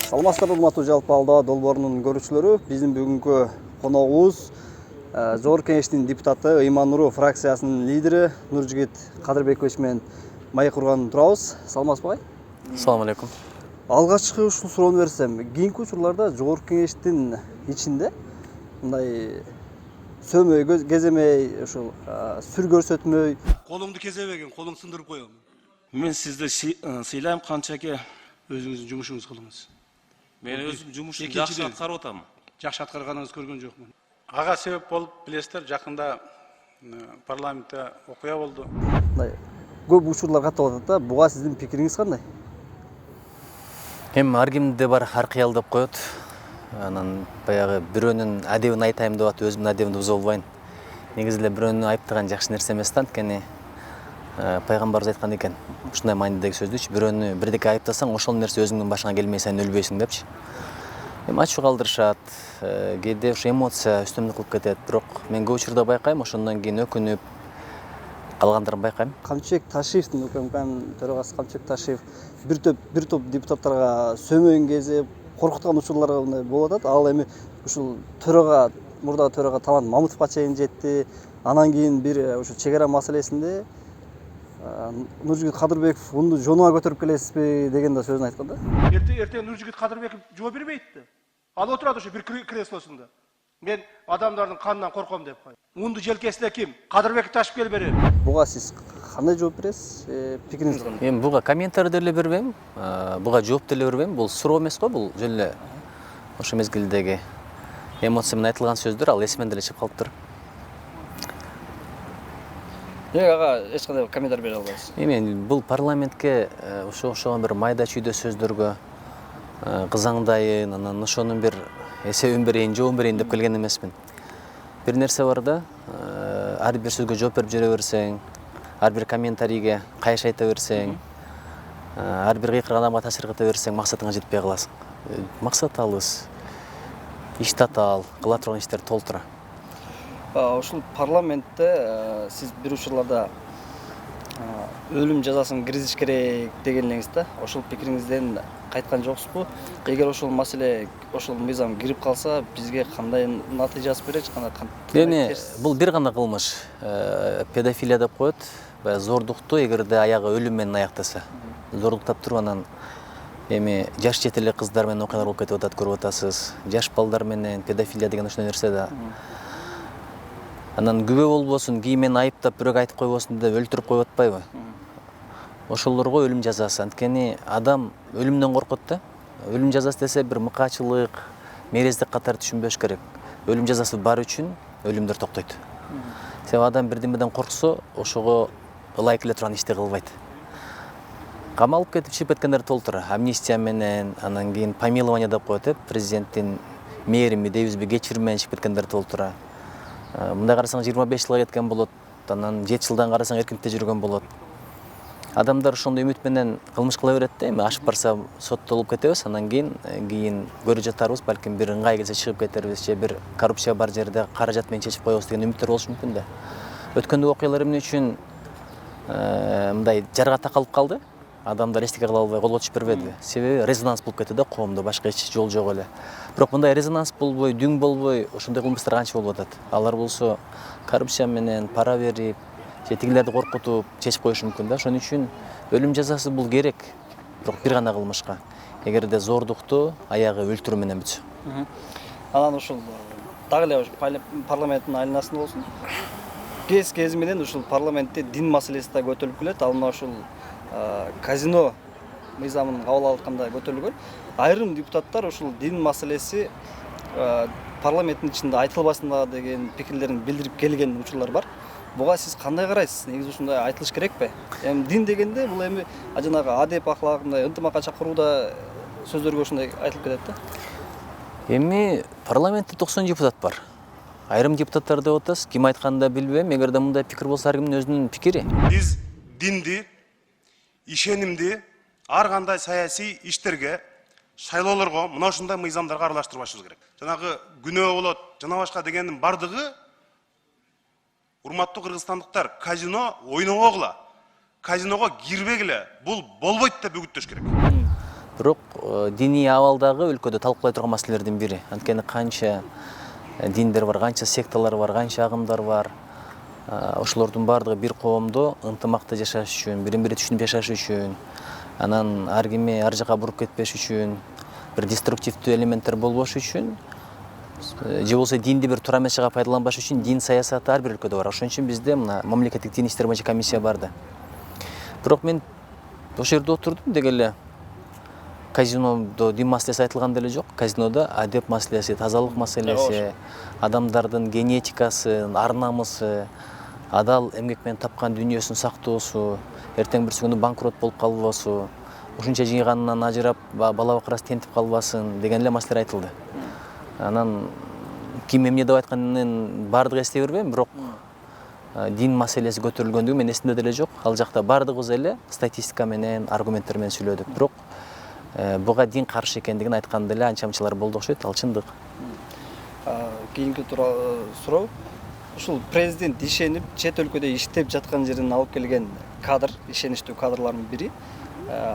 Саламатсыздар, урматтуу жалпы алда долбоорунун көрүүчүлөрү. Биздин бүгүнкү коногубуз Жогорку Кеңештин депутаты, Ыйман Нуру фракциясынын лидери Нуржигит Кадырбекович менен маек курган турабыз. Саламатсызбы агай? Assalamu alaikum. Алгачкы ушул суроону берсем, кийинки учурларда Жогорку Кеңештин ичинде мындай сөмөй кеземей, ушул сүр көрсөтмөй, Kolumdu kezebegen, kolun sındırıp koyalım. Мен сізді сыйлаймын, қаншаке өзіңіздің жұмышыңыз қылыңыз. Мен өзім жұмышымды Екінші Жақсы ден. атқарып отырмын. Жақсы атқарғаныңыз көрген жоқпын. Аға себеп болып білесіздер, жақында парламентте окуя болды. мындай көп учурлар каттап атат да. Буга сиздин пикириңиз кандай? Эми ар кимде бар ар кыял деп коет. Анан баягы бирөөнүн адебин айтайм деп атып, өзүмдүн адебимди буза албайм. Негизи эле бирөөнү айыптаган жакшы нерсе эмес да, анткени пайгамбарыбыз айткан экен, ушундай маанидеги сөздүчү, бирөөнү бирдеке айыптасаң, ошол нерсе өзүңдүн башыңа келмей сен өлбөйсүң депчи. Эми ачуу калдырышат, кээде ушу эмоция үстөмдүк кылып кетет, бирок мен көп учурда байкайм, ошондон кийин өкүнүп калгандарын байкайм. Камчыбек Ташиевдин УКМКнын төрагасы Камчыбек Ташиев бир топ депутаттарга сөмөйүн кезип, коркуткан учурлар мындай болуп атат. Ал эми ушул төрага, мурдагы төрага Талант Мамытовго чейин жетти. Анан кийин бир ушу чек ара маселесинде Нуржигит Кадырбеков унду жонуга көтөрүп келесизби деген да сөзүн айткан да. Erteğin Nurjigit Kadırбеков жооп бербейт. Ал отурат ошо бир креслосунда. Мен адамдардын канынан корком деп кой. Унду желкесинде ким? Кадырбеков ташып келип берет. Буга сиз кандай жооп бересиз? Пикириңиз кандай? Эми буга комментарий деле бербейм, буга жооп деле бербейм. Бул суроо эмес го, бул жөн эле ошо мезгилдеги эмоция менен айтылган сөздөр, ал эсимден деле чыгып калыптыр. Ага, эч кандай комментарий бере албайсыз. Эми бул парламентке ошо окшогон бир майда чүйдө сөздөргө кызаңдайын, анан ошонун бир эсебин берейин, жообун берейин деп келген эмесмин. Бир нерсе бар да, ар бир сөзгө жооп берип жүрө берсең, ар бир комментарийге кайшы айта берсең, ар бир кыйкырган адамга таасир кыта берсең, максатыңа жетпей каласың. Максат алыс, иш татаал, кыла турган иштер толтура. Ушул парламентте сиз бир учурларда өлүм жазасын киргизиш керек дегенлеңиз да. Ошол пикириңизден кайткан жоксузбу? Эгер ошол маселе, ошол мыйзам кирип калса, бизге кандай натыйжасы берет, кандай? Эми бул бир гана кылмыш. Педофилия деп коет. Баягы зордукту эгерде аягы өлүм менен аяктаса. Зордуктап туруп анан эми жаш жетелек кыздар менен окуялар болуп кетип атат, көрүп атасыз. Жаш балдар менен педофилия деген ошондой нерсе да. Анан күбө болбосун, кийин айыптап бирөөгө айтып койбосун деп өлтүрүп коюп атпайбы? Ошолорго өлүм жазасы. Анткени адам өлүмдөн коркот да. Өлүм жазасы десе бир мыкаачылык, мерездик катары түшүнбөш керек. Өлүм жазасы бар үчүн өлүмдөр токтойт. Себеби адам бирдемеден корксо, ошого ылайык эле турган ишти кылбайт. Камалып кетип чыгып кеткендер толтура. Амнистия менен, анан кийин помилование деп коет, президенттин мээрими дейбизби, кечирим менен чыгып кеткендер толтура. Мындай карасаң 25 жылга кеткен болот, анан 7 жылдан карасаң эркиндикте жүргөн болот. Адамдар ошондой үмүт менен кылмыш кыла берет да, эми ашып барса соттолуп кетебиз, анан кийин көрүп жатарбыз, балким бир ыңгай келсе чыгып кетербиз, же бир коррупция бар жерде каражат менен чечип коебуз деген үмүттөр болушу мүмкүн да. Өткөндөгү окуялар эмне үчүн мындай жарга такалып калды? Адамдар эчтеке кыла албай колго түшүп бербеди. Себеби резонанс болуп кетти да коомдо, башка эч жол жок эле. Бирок мындай резонанс болбой, дүң болбой, ошондой кылмыштар канча болуп атат. Алар болсо коррупция менен пара берип, же тигилерди коркутуп чечип коюшу мүмкүн да. Ошон үчүн өлүм жазасы бул керек, бирок бир гана кылмышка. Эгерде зордукту аягы өлтүрүү менен бүтсө. Анан ушул дагы эле парламенттин айланасында болсун. Кез менен ушул парламентте дин маселеси да көтөрүлүп келет. Ал мына ушул казино мыйзамын кабыл алганда көтөрүлгөн. Айрым депутаттар ушул дин маселеси парламенттин ичинде айтылбасын да деген пикирлерин билдирип келген учурлар бар. Буга сиз кандай карайсыз? Негизи ушундай айтылыш керекпи? Эми дин дегенде бул эми жанагы адеп ахлак, мындай ынтымакка чакырууда сөздөргө ушундай айтылып кетет да. Эми парламентте 90 депутат бар. Айрым депутаттар деп атасыз, ким айтканын да билбейм. Эгерде мындай пикир болсо, ар кимдин өзүнүн пикири. Биз динди, ишенимди ар кандай саясий иштерге, шайлоолорго мына ушундай мыйзамдарга аралаштырбашыбыз керек. Жанагы күнөө болот, жана башка дегендин бардыгы урматтуу кыргызстандыктар, казино ойногогула, казиного кирбегиле, бул болбойт деп үгүттөш керек. бирок диний абалдагы өлкөдө талкуулай турган маселелердин бири. Анткени канча диндер бар, канча секталар бар, канча агымдар бар. Ошолордун баардыгы бир коомдо ынтымакта жашаш үчүн, бирин-бири түшүнүп жашаш үчүн, анан ар кими ар жака буруп кетпеш үчүн, бир деструктивдүү элементтер болбош үчүн, же болбосо динди бир туура эмес жака пайдаланбаш үчүн дин саясаты ар бир өлкөдө бар. Ошон үчүн бизде мына мамлекеттик дин иштер боюнча комиссия бар да. Бирок мен ошол жерде отурдум деги эле казинодо дин маселеси айтылган деле жок. Казинодо адеп маселеси, тазалык маселеси, адамдардын генетикасы, ар намысы, адал эмгек менен тапкан дүйнөсүн сактоосу, эртең бир күнү банкрот болуп калбоосу, ушунча жыйганынан ажырап бала бакырасы тентип калбасын деген эле маселелер айтылды. Анан ким эмне деп айтканын баардыгы эстей бербейм, бирок дин маселеси көтөрүлгөндүгү мен эсимде деле жок. Ал жакта баардыгыбыз эле статистика менен, аргументтер менен сүйлөдүк. Бирок буга дин каршы экендигин айткан деле анча мынчалар болду окшойт, ал чындык. Кийинки суроо. Ушул президент ишенип чет өлкөдө иштеп жаткан жеринен алып келген кадр, ишеничтүү кадрлардын бири.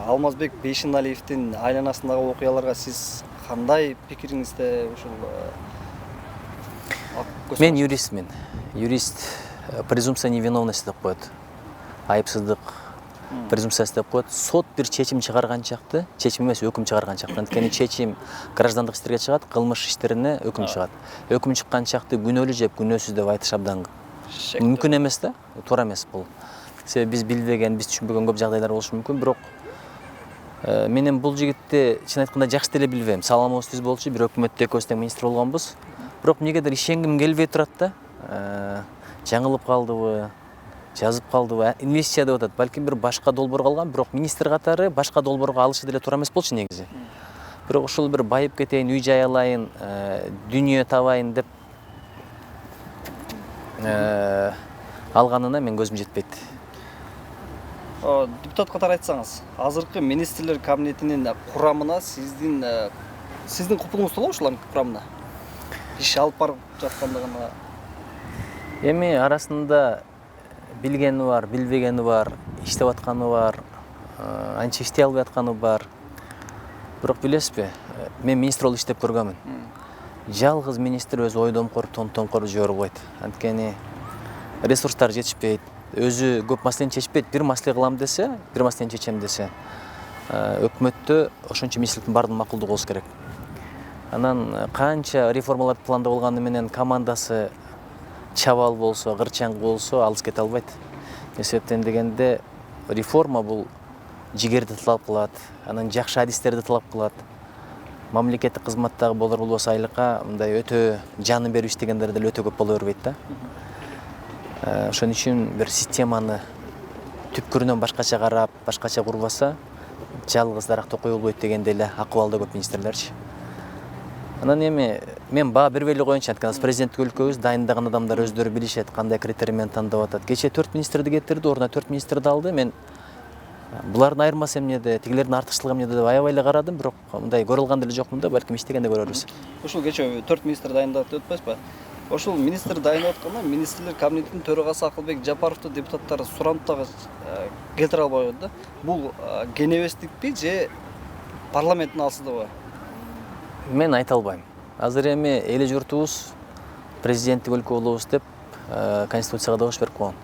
Алмазбек Бейшеналиевдин айланасындагы окуяларга сиз кандай пикириңизде ушул? Мен юристмин. Юрист презумпция невиновности деп коет. Айыпсыздык презумпциясы деп коет. Сот бир чечим чыгарган чакты, чечим эмес, өкүм чыгарган чакты. Анткени чечим граждандык иштерге чыгат, кылмыш иштерине өкүм чыгат. Өкүм чыккан чакты күнөөлүү же күнөөсүз деп айтыш абдан мүмкүн эмес да, туура эмес бул. Себеби биз билбеген, биз түшүнбөгөн көп жагдайлар болушу мүмкүн, бирок менен бул жигитти чын айтканда жакшы деле билбейм. Саламыбыз түз болчу, бир өкмөттө экөөбүз тең министр болгонбуз. Бирок эмнегедир ишенгим келбей турат да. Жаңылып калдыбы, жазып калдыбы, инвестиция деп атат. Балким бир башка долбоор калган, бирок министр катары башка долбоорго алышы деле туура эмес болчу негизи. Бирок ушул бир байып кетейин, үй жай алайын, дүйнө табайын деп алганына мен көзүм жетпейт. Депутат катары айтсаңыз, азыркы министрлер кабинетинин курамына сиздин купуңуз толобу ушулардын курамына? Иш алып барып жаткандыгына? Эми арасында билгени бар, билбегени бар, иштеп атканы бар, анча иштей албай атканы бар. Бирок билесизби, мен министр болуп иштеп көргөмүн. Жалгыз министр өз ойдомкор, тоңкор жибере албайт. Анткени ресурстар жетишпейт. Өзү көп маселени чечпейт. Бир маселе кылам десе, бир маселени чечем десе, өкмөттө ошончо министрликтин баардыгы макулдугу болуш керек. Анан канча реформалар планда болгону менен командасы чабал болсо, кырчаң болсо, алыс кете албайт. Эсептен дегенде реформа бул жигерди талап кылат, анан жакшы адистерди талап кылат. Мамлекеттик кызматтагы болор болбосо айлыкка мындай өтө жаны берип иштегендер деле өтө көп боло бербейт да. Ошон үчүн бир системаны түпкүрүнөн башкача карап, башкача курбаса, жалгыз даракта коюлбойт дегенде эле акыбалда көп министрлерчи. Анан эми мен баа бербей эле коеюнчу, анткени президенттик өлкөбүз дайындаган адамдар өздөрү билишет, кандай критерий менен тандап атат. Кечээ 4 министрди кетирди, ордуна 4 министрди алды. Мен булардын айырмасы эмнеде, тигилердин артыкчылыгы эмнеде деп аябай эле карадым, бирок мындай көрө алган деле жокмун да, балким иштегенде көрөрбүз. Ушул кечээ 4 министр дайындап деп атпайсызбы? Ошол министр дайындап атканда министрлер кабинетинин төрагасы Акылбек Жапаровду депутаттар суранып дагы келтире албай койду да. Бул кенебестикпи же парламенттин алсыздыгыбы? Мен айта албайм. Азыр эми эли журтубуз президенттик өлкө болобуз деп конституцияга добуш берип койгон.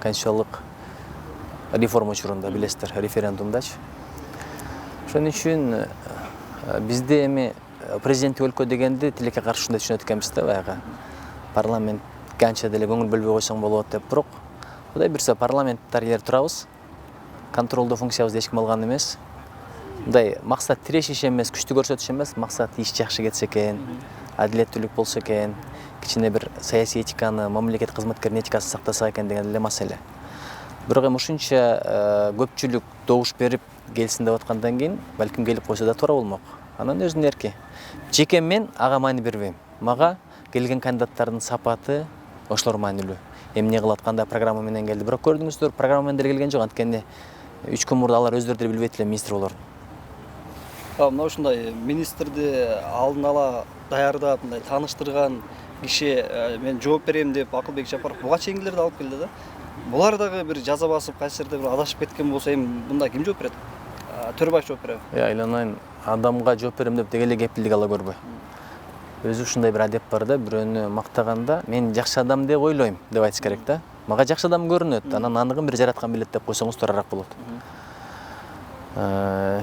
Конституциялык реформа учурунда билесиздер, референдумдачы. Ошон үчүн бизде эми президенттик өлкө дегенди тилекке каршы ушундай түшүнөт экенбиз да, баягы парламентке анча деле көңүл бөлбөй койсоң болот деп. Бирок Кудай буйрса парламентте элер турабыз. Контролдоо функциябызды эч ким алган эмес. Мындай максат тирешиш эмес, күчтү көрсөтүш эмес, максат иш жакшы кетсе экен, адилеттүүлүк болсо экен, кичине бир саясий этиканы, мамлекет кызматкеринин этикасын сактаса экен деген эле маселе. Бирок эми ушунча көпчүлүк добуш берип келсин деп аткандан кийин балким келип койсо да туура болмок. Анан өзүнүн эрки. Жеке мен ага маани бербейм. Мага келген кандидаттардын сапаты ошолор маанилүү. Эмне кылат, кандай программа менен келди. Бирок көрдүңүздөр, программа менен деле келген жок, анткени 3 күн мурда алар өздөрү деле билбейт эле министр болорун. Мына ушундай министрди алдын ала даярдап, мындай тааныштырган киши мен жооп берем деп Акылбек Жапаров буга чейингилерди алып келди да. Булар дагы бир жаза басып, кайсы жерде бир адашып кеткен болсо, эми мында ким жооп берет? Төрөбаев жооп береби? Айланайын адамга жооп берем деп деги эле кепилдик ала көрбөй. Өзү ушундай бир адеп бар да, бирөөнү мактаганда мен жакшы адам деп ойлойм деп айтыш керек да. Мага жакшы адам көрүнөт, анан аныгын бир жараткан билет деп койсоңуз туурараак болот.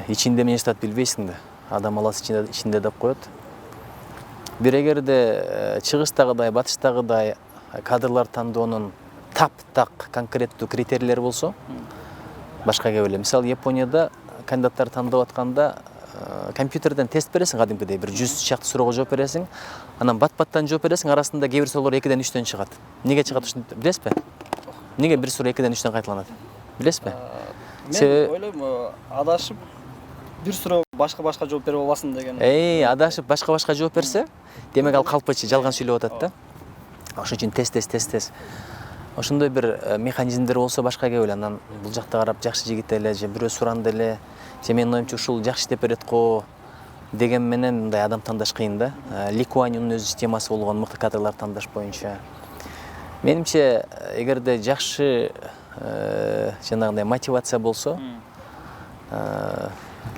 Ичинде эмне жатат билбейсиң да. Адам аласы ичинде деп коет. Бир эгерде чыгыштагыдай, батыштагыдай кадрлар тандоонун таптак конкреттүү критерийлери болсо, башка кеп эле. Мисалы Японияда кандидаттар тандап атканда компьютерден тест бересиң, кадимкидей бир 100 чакты суроого жооп бересиң, анан бат-баттан жооп бересиң, арасында кээ бир суроолор 2ден 3ден чыгат. Эмнеге чыгат ушуну билесизби? Эмнеге бир суроо 2ден 3ден кайталанат? Билесизби? Мен ойлойм, адашып бир суроо башка жооп бере албасын деген. Адашып башка жооп берсе, демек ал калпычы, жалган сүйлөп атат да. Ошон үчүн тест. Ошондой бир механизмдер болсо башка кеп эле, анан бул жакта карап жакшы жигит эле же бирөө суранды эле, же менин оюмча ушул жакшы иштеп берет го деген менен мындай адам тандаш кыйын да. Ли Куаньюнун өзү системасы болгон мыкты кадрлар тандаш боюнча. Менимче, эгерде жакшы жанагындай мотивация болсо,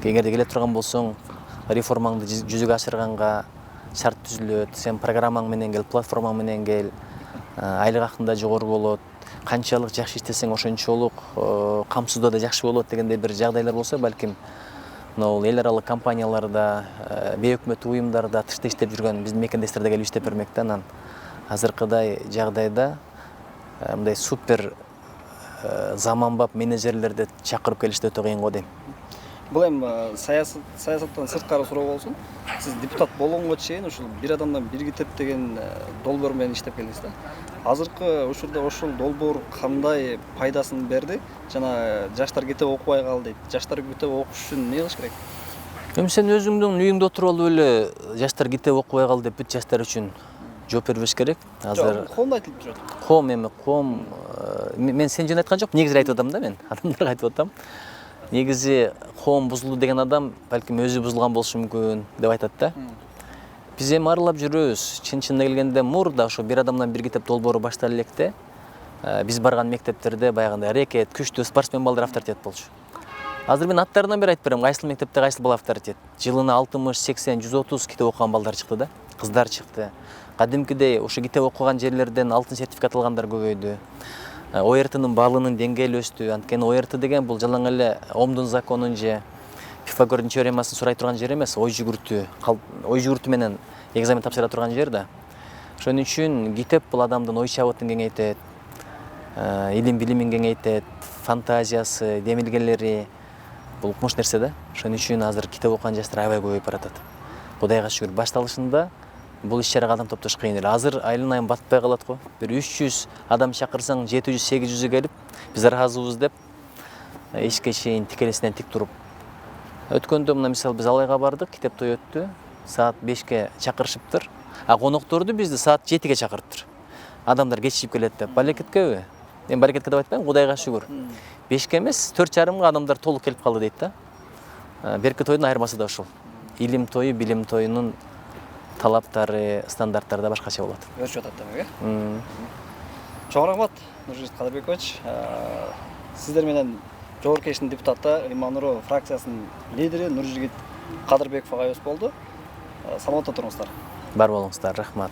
эгерде келе турган болсоң, реформаңды жүзүгө ашырганга шарт түзүлөт, сен программаң менен кел, платформаң менен кел, айлык акың да жогору болот, канчалык жакшы иштесең ошончолук камсыздоо да жакшы болот дегендей бир жагдайлар болсо, балким мына эл аралык компанияларда, бейөкмөттүк уюмдарда тышта иштеп жүргөн биздин мекендештерде келип иштеп бермек да. Анан азыркыдай жагдайда мындай супер заманбап менеджерлерди чакырып келиш да өтө кыйын го дейм. Бул эми саясаттан сырткары суроо болсун. Сиз депутат болгонго чейин ушул бир адамдан бир китеп деген долбоор менен иштеп келдиңиз да. Азыркы учурда ошол долбоор кандай пайдасын берди? Жана жаштар китеп окубай калды дейт. Жаштар китеп окуш үчүн эмне кылыш керек? Эми сен өзүңдүн үйүңдө отуруп алып эле жаштар китеп окубай калды деп бүт жаштар үчүн жооп бербеш керек. Азыр коомдо айтылып жүрөт. Коом мен сен жөн айткан жок, негизи айтып атам да мен. Адамдарга айтып атам. Негизи коом бузулду деген адам балким өзү бузулган болушу мүмкүн деп айтат да. Биз эми аралап жүрөбүз. Чын-чынына келгенде мурда ошо бир адамдан бир китеп долбоору башталып электе биз барган мектептерде баягындай рекет, күчтүү спортсмен балдар авторитет болчу. Азыр мен аттарынан бери айтып берем, кайсыл мектепте кайсыл бала авторитет. Жылына 60, 80, 130 китеп окуган балдар чыкты да. Кыздар чыкты. Кадимкидей ошо китеп окуган жерлерден алтын сертификат алгандар көбөйдү. ОРТнын балынын деңгээли өстү. Анткени ОРТ деген бул жалаң эле Омдун законун же Пифагордун теоремасын сурай турган жер эмес, ой жүгүртүү менен экзамен тапшыра турган жер да. Ошон үчүн китеп бул адамдын ой чабытын кеңейтет, илим билимин кеңейтет, фантазиясы, демилгелери бул укмуш нерсе да. Ошон үчүн азыр китеп окуган жаштар аябай көбөйүп баратат. Кудайга шүгүр, башталышында бул иш-чарага адам топтош кыйын эле. Азыр айланайын батпай калат го. Бир 300 адам чакырсаң 700-800 келип, биз ыраазыбыз деп эшикке чейин тикелесинен тик туруп. Өткөндө мына мисалы биз Алайга бардык, китеп той өттү. Саат 5ке чакырышыптыр. Конокторду бизди саат 7ге чакырыптыр. Адамдар кечигип келет деп. Балекеткеби? Мен балекетке деп айтпайм, Кудайга шүгүр. 5ке эмес, 4:30 адамдар толук келип калды дейт да. Берки тойдун айырмасы да ошол. Илим тою, билим тоюнун талаптары, стандарттары да башкача болот. Өсүп атат демек, э? Чоң рахмат, Нуржигит Кадырбекович. Сиздер менен Жогорку Кеңештин депутаты, Иман Нуру фракциясынын лидери Нуржигит Кадырбеков агайыбыз болду. Саламатта туруңуздар. Бар болуңуздар, рахмат.